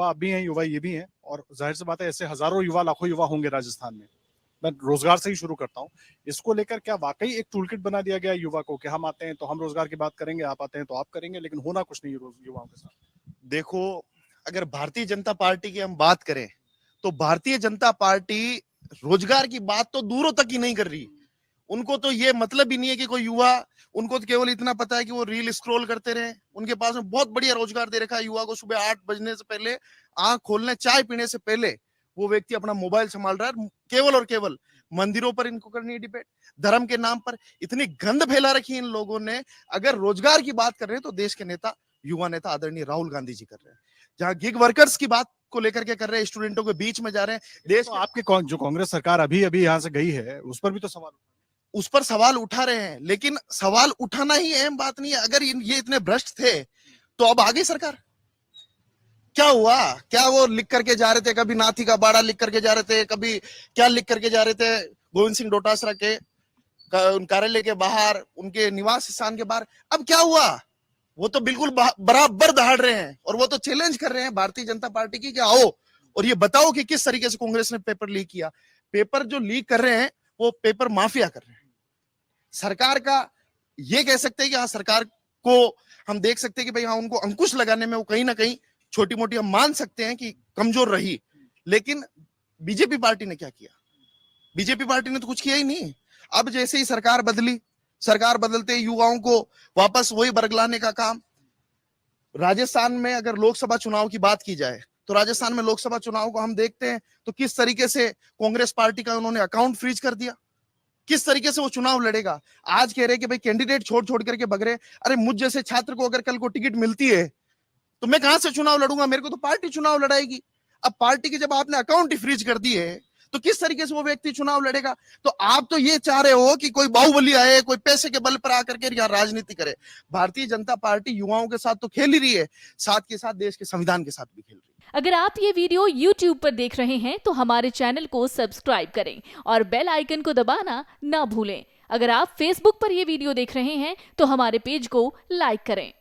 युवा आप भी हैं, युवा ये भी हैं, और जाहिर सी बात है ऐसे हजारों युवा, लाखों युवा होंगे राजस्थान में। मैं रोजगार से ही शुरू करता हूँ। इसको लेकर क्या वाकई एक टूल किट बना दिया गया युवा को कि हम आते हैं तो हम रोजगार की बात करेंगे, आप आते हैं तो आप करेंगे, लेकिन होना कुछ नहीं युवाओं के साथ। देखो, अगर भारतीय जनता पार्टी की हम बात करें तो भारतीय जनता पार्टी रोजगार की बात तो दूरों तक ही नहीं कर रही। उनको तो ये मतलब ही नहीं है कि कोई युवा, उनको तो केवल इतना पता है कि वो रील स्क्रॉल करते रहे। उनके पास में बहुत बढ़िया रोजगार दे रखा है युवा को। सुबह 8 बजने से पहले, आंख खोलने, चाय पीने से पहले वो व्यक्ति अपना मोबाइल संभाल रहा है। केवल और केवल मंदिरों पर इनको करनी है डिबेट, धर्म के नाम पर इतनी गंद फैला रखी है इन लोगों ने। अगर रोजगार की बात कर रहे हैं तो देश के नेता, युवा नेता आदरणीय राहुल गांधी जी कर रहे हैं। जहां गिग वर्कर्स की बात को लेकर के कर रहे हैं, स्टूडेंटों के बीच में जा रहे हैं। देश तो आपके जो कांग्रेस सरकार अभी अभी यहाँ से गई है, उस पर भी तो सवाल, उस पर सवाल उठा रहे हैं, लेकिन सवाल उठाना ही अहम बात नहीं है। अगर ये इतने भ्रष्ट थे तो अब आगे सरकार क्या हुआ? क्या वो लिख करके जा रहे थे, कभी नाथी का बाड़ा लिख करके जा रहे थे, कभी क्या लिख करके जा रहे थे गोविंद सिंह डोटासरा के कार्यालय के बाहर, उनके निवास स्थान के बाहर। अब क्या हुआ? वो तो बिल्कुल बराबर दहाड़ रहे हैं और वो तो चैलेंज कर रहे हैं भारतीय जनता पार्टी की कि आओ और ये बताओ कि किस तरीके से कांग्रेस ने पेपर लीक किया। पेपर जो लीक कर रहे हैं वो पेपर माफिया कर रहे हैं। सरकार का ये कह सकते हैं कि हाँ, सरकार को हम देख सकते हैं कि भाई हाँ, उनको अंकुश लगाने में वो कहीं ना कहीं छोटी मोटी हम मान सकते हैं कि कमजोर रही। लेकिन बीजेपी पार्टी ने क्या किया? बीजेपी पार्टी ने तो कुछ किया ही नहीं। अब जैसे ही सरकार बदली, सरकार बदलते युवाओं को वापस वही बरगलाने का काम। राजस्थान में अगर लोकसभा चुनाव की बात की जाए तो राजस्थान में लोकसभा चुनाव को हम देखते हैं तो किस तरीके से कांग्रेस पार्टी का उन्होंने अकाउंट फ्रीज कर दिया। किस तरीके से वो चुनाव लड़ेगा? आज कह रहे कि भाई कैंडिडेट छोड़ छोड़ करके भग रहे। अरे मुझ जैसे छात्र को अगर कल को टिकट मिलती है तो मैं कहां से चुनाव लड़ूंगा? मेरे को तो पार्टी चुनाव लड़ाएगी। अब पार्टी की जब आपने अकाउंट ही फ्रीज कर दी है तो किस तरीके से वो व्यक्ति चुनाव लड़ेगा? तो आप तो ये चाह रहे हो कि कोई बाहुबली आए, कोई पैसे के बल पर आकर के यहाँ राजनीति करे। भारतीय जनता पार्टी युवाओं के साथ तो खेल ही रही है, साथ के साथ देश के संविधान के साथ भी खेल रही है। अगर आप ये वीडियो YouTube पर देख रहे हैं तो हमारे चैनल को सब्सक्राइब करें और बेल आइकन को दबाना ना भूलें। अगर आप Facebook पर ये वीडियो देख रहे हैं तो हमारे पेज को लाइक करें।